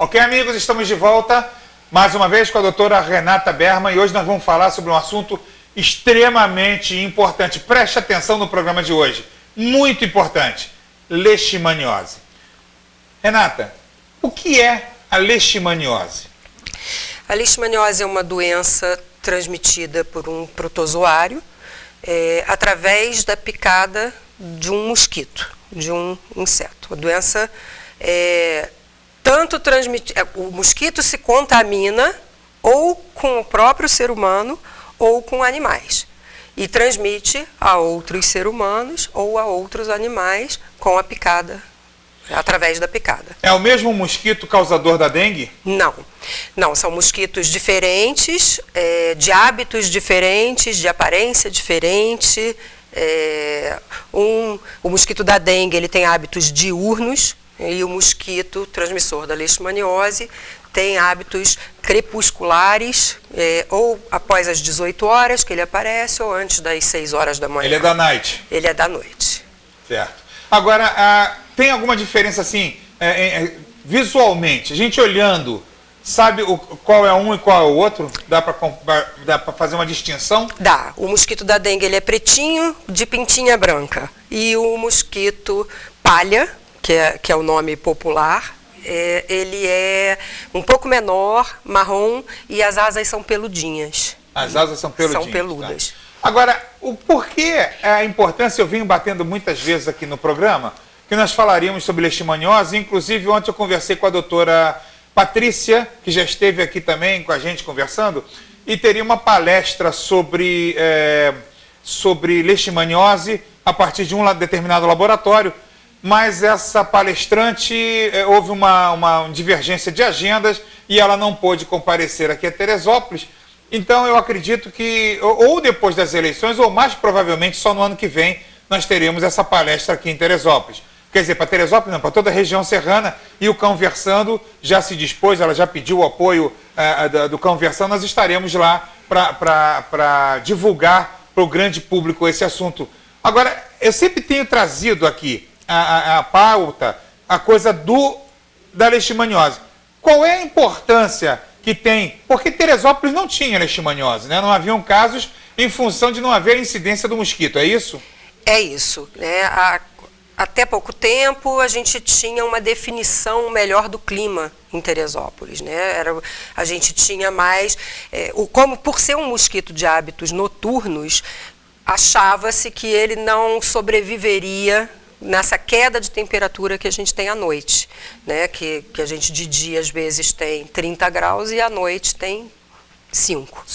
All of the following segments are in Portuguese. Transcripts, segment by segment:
Ok, amigos, estamos de volta mais uma vez com a doutora Renata Berman e hoje nós vamos falar sobre um assunto extremamente importante. Preste atenção no programa de hoje, muito importante, leishmaniose. Renata, o que é a leishmaniose? A leishmaniose é uma doença transmitida por um protozoário através da picada de um mosquito, de um inseto. A doença o mosquito se contamina ou com o próprio ser humano ou com animais e transmite a outros seres humanos ou a outros animais com a picada, através da picada. É o mesmo mosquito causador da dengue? Não, são mosquitos diferentes, de hábitos diferentes, de aparência diferente. O mosquito da dengue ele tem hábitos diurnos e o mosquito transmissor da leishmaniose tem hábitos crepusculares, ou após as 18 horas que ele aparece ou antes das 6 horas da manhã. Ele é da night? Ele é da noite. Certo. Agora, tem alguma diferença assim, visualmente? A gente olhando, sabe qual é um e qual é o outro? Dá para fazer uma distinção? Dá. O mosquito da dengue ele é pretinho, de pintinha branca. E o mosquito palha, que é o nome popular, ele é um pouco menor, marrom, e as asas são peludinhas. As asas são peludinhas? São peludas. Tá. Agora, o porquê a importância, eu venho batendo muitas vezes aqui no programa, que nós falaríamos sobre leishmaniose, inclusive ontem eu conversei com a doutora Patrícia, que já esteve aqui também com a gente conversando, e teria uma palestra sobre leishmaniose a partir de um determinado laboratório, mas essa palestrante, houve uma divergência de agendas e ela não pôde comparecer aqui a Teresópolis. Então eu acredito que ou depois das eleições ou mais provavelmente só no ano que vem nós teremos essa palestra aqui em Teresópolis. Quer dizer, para Teresópolis não, para toda a região serrana, e o Cão Versando já se dispôs, ela já pediu o apoio do Cão Versando, nós estaremos lá para divulgar para o grande público esse assunto. Agora, eu sempre tenho trazido aqui a pauta, a coisa da leishmaniose. Qual é a importância que tem? Porque Teresópolis não tinha leishmaniose, né? Não haviam casos em função de não haver incidência do mosquito, é isso? É isso, né? Até pouco tempo a gente tinha uma definição melhor do clima em Teresópolis, né? A gente tinha mais, como por ser um mosquito de hábitos noturnos, achava-se que ele não sobreviveria nessa queda de temperatura que a gente tem à noite, né? Que a gente de dia às vezes tem 30 graus e à noite tem 5.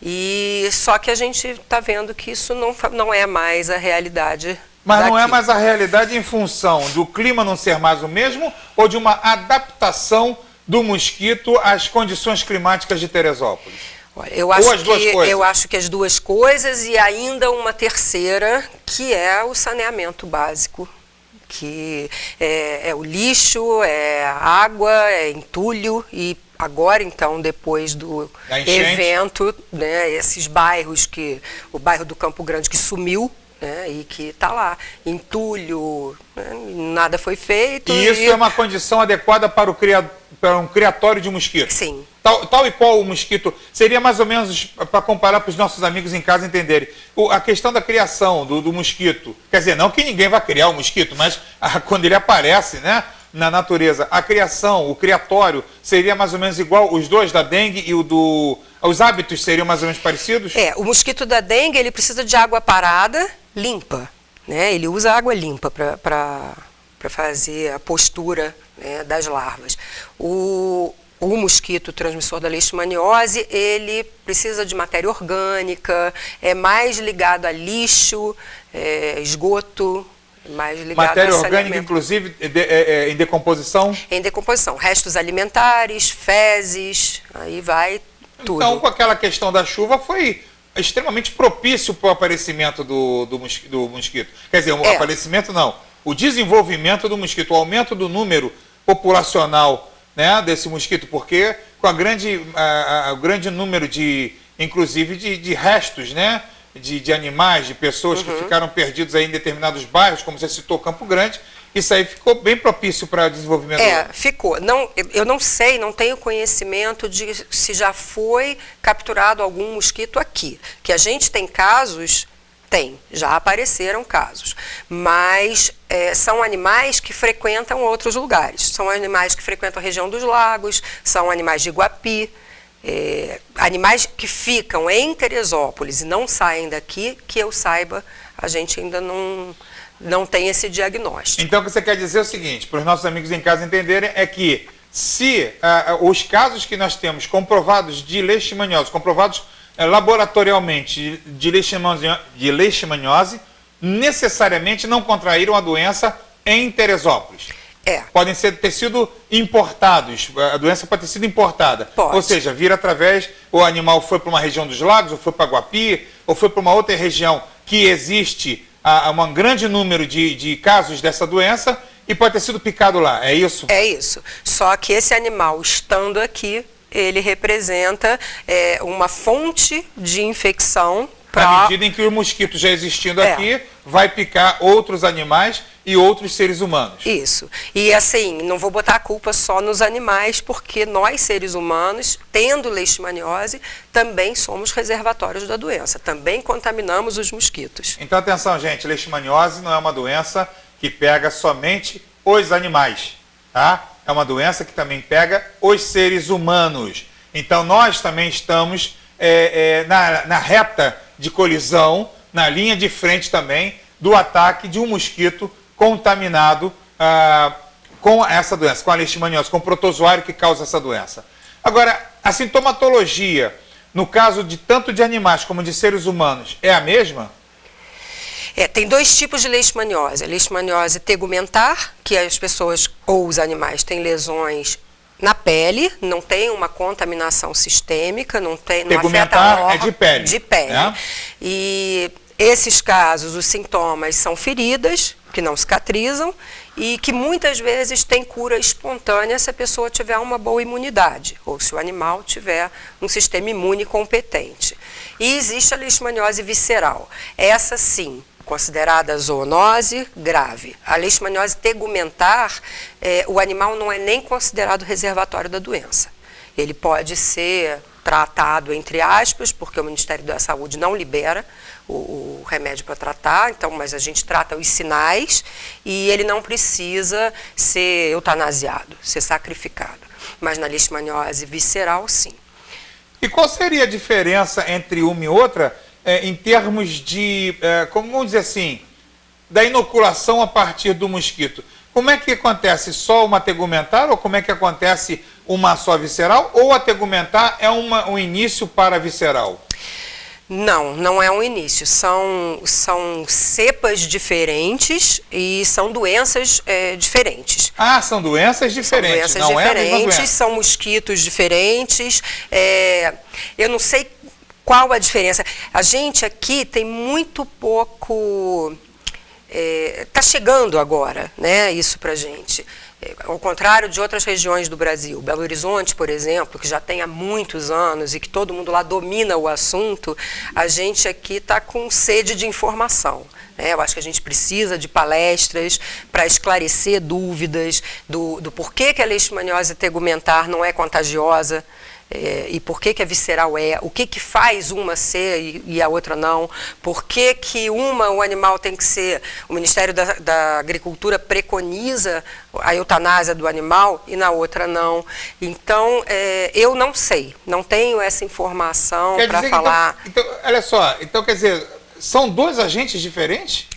E só que a gente está vendo que isso não é mais a realidade. Mas não é mais a realidade em função do clima não ser mais o mesmo ou de uma adaptação do mosquito às condições climáticas de Teresópolis? Eu acho que as duas coisas e ainda uma terceira, que é o saneamento básico, que é o lixo, é a água, é entulho e agora então, depois do evento, né, esses bairros, o bairro do Campo Grande que sumiu, né, e que está lá, entulho, né, nada foi feito. E isso é uma condição adequada para um criatório de mosquito? Sim. Tal e qual o mosquito, seria mais ou menos, para comparar para os nossos amigos em casa entenderem, a questão da criação do mosquito, quer dizer, não que ninguém vai criar o mosquito, mas quando ele aparece, né, na natureza, a criação, o criatório, seria mais ou menos igual, os dois da dengue e os hábitos seriam mais ou menos parecidos? O mosquito da dengue, ele precisa de água parada, limpa, né, ele usa água limpa para fazer a postura, né, das larvas. O mosquito transmissor da leishmaniose, ele precisa de matéria orgânica, é mais ligado a lixo, esgoto, mais ligado matéria a orgânica, inclusive, em decomposição? Em decomposição, restos alimentares, fezes, aí vai tudo. Então, com aquela questão da chuva, foi extremamente propício para o aparecimento do mosquito. Quer dizer, o aparecimento não, o desenvolvimento do mosquito, o aumento do número populacional, né, desse mosquito, porque com o grande número inclusive de restos, né, de animais, de pessoas que ficaram perdidos aí em determinados bairros, como você citou, Campo Grande, isso aí ficou bem propício para o desenvolvimento. Ficou. Não, eu não sei, não tenho conhecimento de se já foi capturado algum mosquito aqui. Que a gente tem casos, já apareceram casos, mas são animais que frequentam outros lugares. São animais que frequentam a região dos lagos, são animais de Iguapi, animais que ficam em Teresópolis e não saem daqui, que eu saiba, a gente ainda não tem esse diagnóstico. Então, o que você quer dizer é o seguinte, para os nossos amigos em casa entenderem, é que se os casos que nós temos comprovados de leishmaniose, comprovados laboratorialmente de leishmaniose, necessariamente não contraíram a doença em Teresópolis. Podem ter sido importados, a doença pode ter sido importada. Pode. Ou seja, vir através, o animal foi para uma região dos lagos, ou foi para Guapi, ou foi para uma outra região que existe um grande número de casos dessa doença e pode ter sido picado lá, é isso? É isso. Só que esse animal, estando aqui, ele representa uma fonte de infecção. Na medida em que o mosquito já existindo aqui, vai picar outros animais e outros seres humanos. Isso. E assim, não vou botar a culpa só nos animais, porque nós, seres humanos, tendo leishmaniose, também somos reservatórios da doença. Também contaminamos os mosquitos. Então, atenção, gente, leishmaniose não é uma doença que pega somente os animais, tá? É uma doença que também pega os seres humanos. Então, nós também estamos na reta de colisão, na linha de frente também, do ataque de um mosquito contaminado com essa doença, com a leishmaniose, com o protozoário que causa essa doença. Agora, a sintomatologia, no caso de tanto de animais como de seres humanos, é a mesma? Tem dois tipos de leishmaniose. A leishmaniose tegumentar, que as pessoas ou os animais têm lesões na pele, não tem uma contaminação sistêmica, não afeta a órgão, de pele. De pele. E esses casos, os sintomas são feridas, que não cicatrizam, e que muitas vezes tem cura espontânea se a pessoa tiver uma boa imunidade, ou se o animal tiver um sistema imune competente. E existe a leishmaniose visceral. Essa sim, considerada zoonose grave. A leishmaniose tegumentar, o animal não é nem considerado reservatório da doença. Ele pode ser tratado, entre aspas, porque o Ministério da Saúde não libera o remédio para tratar, então, mas a gente trata os sinais e ele não precisa ser eutanasiado, ser sacrificado. Mas na leishmaniose visceral, sim. E qual seria a diferença entre uma e outra em termos de, como vamos dizer assim, da inoculação a partir do mosquito? Como é que acontece? Só uma tegumentar ou como é que acontece uma só visceral? Ou a tegumentar é um início para a visceral? Não, não é um início. São cepas diferentes e são doenças diferentes. Ah, são doenças diferentes. São doenças diferentes, são mosquitos diferentes. Eu não sei qual a diferença. A gente aqui tem muito pouco... Está chegando agora, né, isso para a gente. Ao contrário de outras regiões do Brasil, Belo Horizonte, por exemplo, que já tem há muitos anos e que todo mundo lá domina o assunto, a gente aqui está com sede de informação. Eu acho que a gente precisa de palestras para esclarecer dúvidas do porquê que a leishmaniose tegumentar não é contagiosa, e por que a visceral é, o que faz uma ser e a outra não, por que o animal tem que ser, o Ministério da Agricultura preconiza a eutanásia do animal e na outra não. Então, eu não sei, não tenho essa informação para falar. Então, olha só, então quer dizer, são dois agentes diferentes?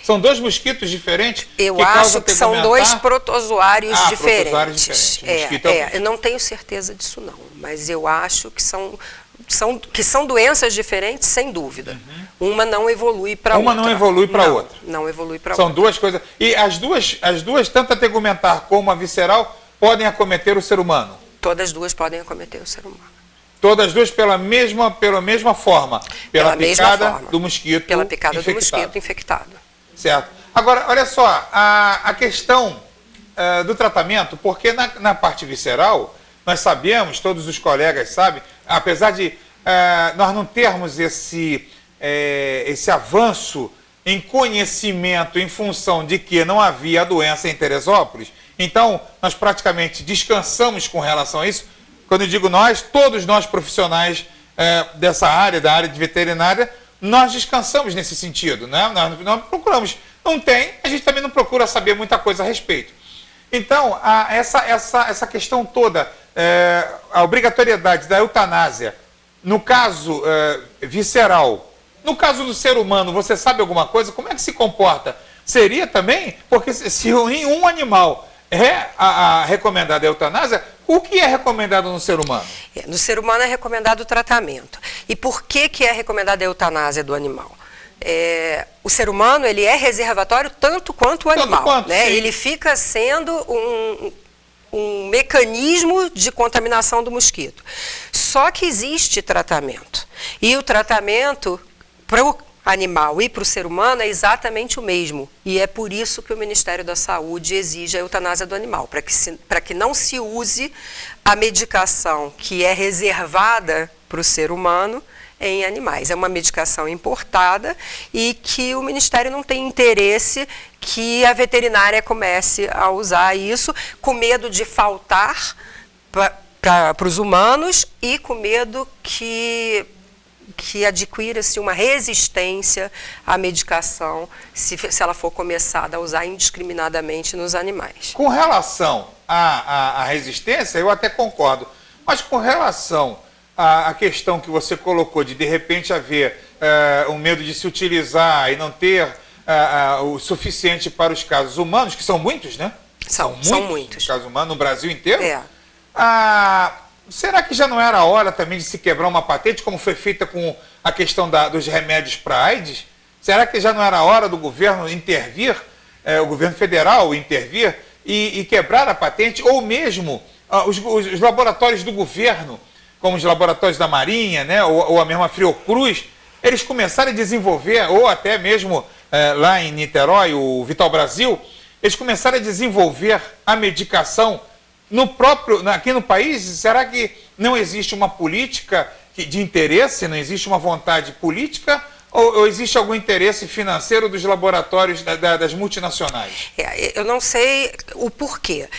São dois mosquitos diferentes? Eu acho que são dois protozoários diferentes. Protozoários diferentes. Eu não tenho certeza disso não, mas eu acho que são doenças diferentes, sem dúvida. Uma não evolui para outra. Uma não evolui para outra. Não evolui para outra. São duas coisas. E as duas, tanto a tegumentar como a visceral, podem acometer o ser humano? Todas as duas podem acometer o ser humano. Todas as duas pela mesma forma? Pela picada mesma forma. Do mosquito infectado. Pela picada do mosquito infectado. Certo. Agora, olha só, a questão do tratamento, porque na parte visceral, nós sabemos, todos os colegas sabem, apesar de nós não termos esse avanço em conhecimento em função de que não havia a doença em Teresópolis. Então, nós praticamente descansamos com relação a isso. Quando eu digo nós, todos nós profissionais dessa área, da área de veterinária, nós descansamos nesse sentido, né? Nós procuramos. Não tem, a gente também não procura saber muita coisa a respeito. Então, essa questão toda, a obrigatoriedade da eutanásia, no caso visceral, no caso do ser humano, você sabe alguma coisa? Como é que se comporta? Seria também? Porque se em um animal a recomendada eutanásia, o que é recomendado no ser humano? No ser humano é recomendado o tratamento. E por que é recomendada a eutanásia do animal? O ser humano ele é reservatório tanto quanto o animal. Né? Ele fica sendo um mecanismo de contaminação do mosquito. Só que existe tratamento. E o tratamento para o animal e para o ser humano é exatamente o mesmo. E é por isso que o Ministério da Saúde exige a eutanásia do animal, para que não se use a medicação que é reservada para o ser humano em animais. É uma medicação importada e que o Ministério não tem interesse que a veterinária comece a usar isso, com medo de faltar para os humanos e com medo que adquira-se uma resistência à medicação se ela for começada a usar indiscriminadamente nos animais. Com relação à resistência, eu até concordo, mas com relação à questão que você colocou de repente haver um medo de se utilizar e não ter o suficiente para os casos humanos, que são muitos, né? São muitos. Casos humanos no Brasil inteiro? É. Será que já não era a hora também de se quebrar uma patente, como foi feita com a questão dos remédios para AIDS? Será que já não era a hora do governo intervir, o governo federal intervir e quebrar a patente? Ou mesmo os laboratórios do governo, como os laboratórios da Marinha, né, ou a mesma Fiocruz, eles começarem a desenvolver, ou até mesmo lá em Niterói, o Vital Brasil, eles começarem a desenvolver a medicação aqui no país. Será que não existe uma política de interesse, não existe uma vontade política, ou existe algum interesse financeiro dos laboratórios das multinacionais? Eu não sei o porquê.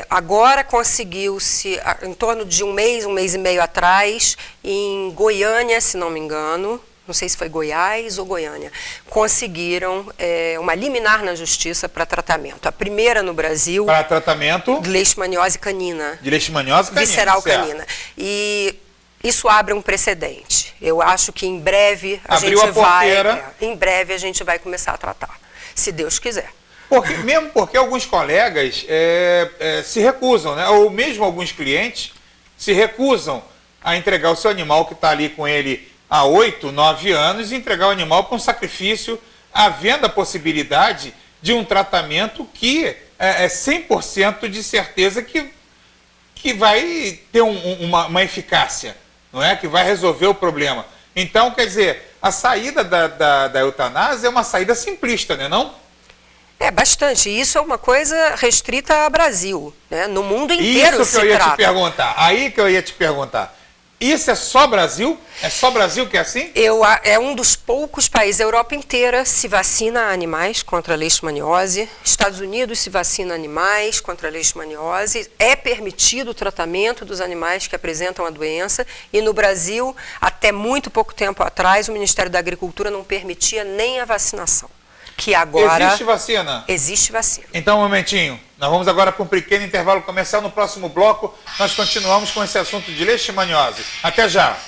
Agora conseguiu-se, em torno de um mês e meio atrás, em Goiânia, se não me engano, não sei se foi Goiás ou Goiânia, conseguiram uma liminar na justiça para tratamento. A primeira no Brasil... Para tratamento? De leishmaniose canina. De leishmaniose canina. Visceral canina. E isso abre um precedente. Eu acho que em breve a gente vai começar a tratar, se Deus quiser. Mesmo porque alguns colegas se recusam, né? Ou mesmo alguns clientes se recusam a entregar o seu animal que está ali com ele há 8, 9 anos e entregar o animal para um sacrifício, havendo a possibilidade de um tratamento que é 100% de certeza que vai ter uma eficácia, não é? Que vai resolver o problema. Então, quer dizer, a saída da eutanásia é uma saída simplista, né, não? Bastante. Isso é uma coisa restrita ao Brasil, né? No mundo inteiro Isso que eu ia te perguntar. Aí que eu ia te perguntar. Isso é só Brasil? É só Brasil que é assim? É um dos poucos países. A Europa inteira se vacina animais contra a leishmaniose. Estados Unidos se vacina animais contra a leishmaniose. É permitido o tratamento dos animais que apresentam a doença. E no Brasil, até muito pouco tempo atrás, o Ministério da Agricultura não permitia nem a vacinação. Que agora... Existe vacina? Existe vacina. Então, um momentinho. Nós vamos agora para um pequeno intervalo comercial. No próximo bloco, nós continuamos com esse assunto de leishmaniose. Até já!